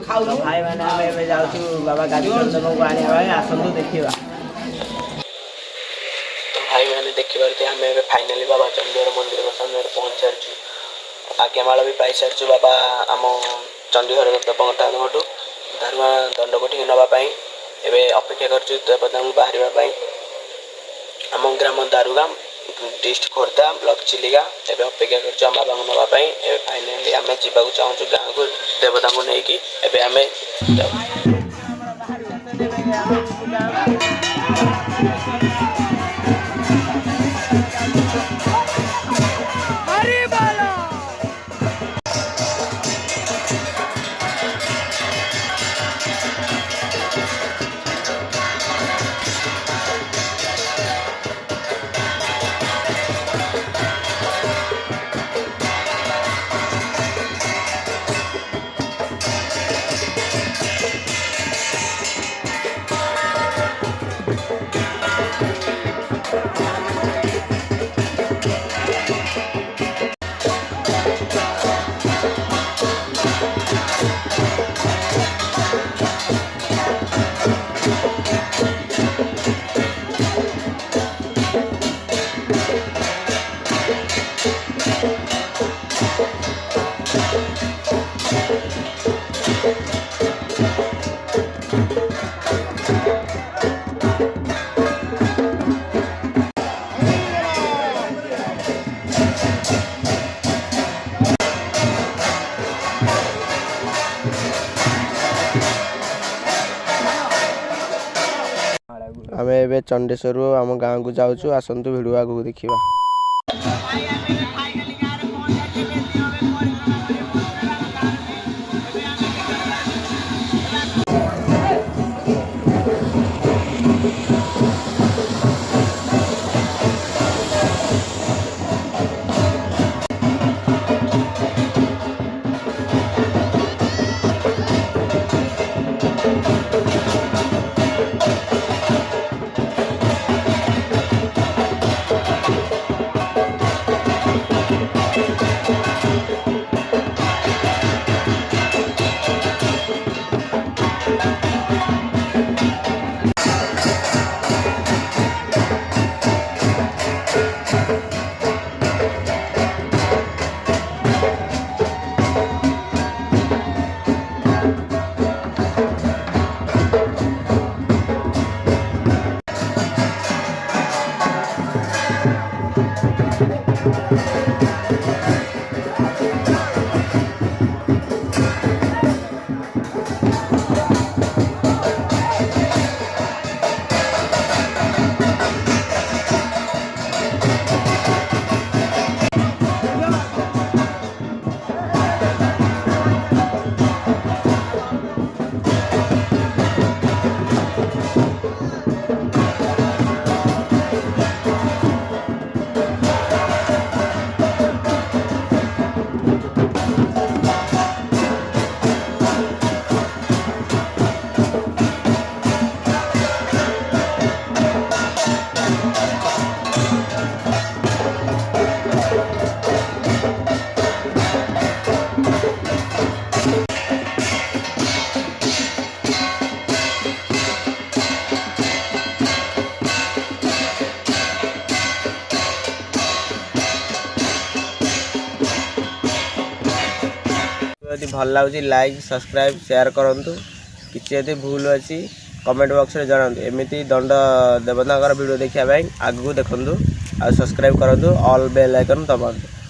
तो भाई मैंने आम जाऊँ बाबा गादीश्वर देव को आने भाई आसतु देखा। तो भाई मैंने देखिए आम फाइनाली बाबा चंडीगढ़ मंदिर सामने पहुँच सारी आज्ञामाला भी पाई सारी बाबा आम चंडीगढ़ देवताठू दारुआ दंडकोठी नापी एवं अपेक्षा कर देवता बाहर आम ग्राम दारुगाम डिस्ट्रिक्ट खोर्धा ब्लॉक चिलिका एवं अपेक्षा कर बाबा को नापी फाइनाली आम जावाक चाहूँ गाँव को देवता को लेकिन आम एबे चंडेश्वर आम गाँव को जाऊँ आसतु भिडियो आगू देखा। यदि भल लगे लाइक सब्सक्राइब शेयर करूँ किसी यदि भूल अच्छी कमेंट बॉक्स में जनातु एमती दंड देवता वीडियो देखा आगू देखूँ आ सब्सक्राइब करूँ ऑल बेल आइकन दबातु।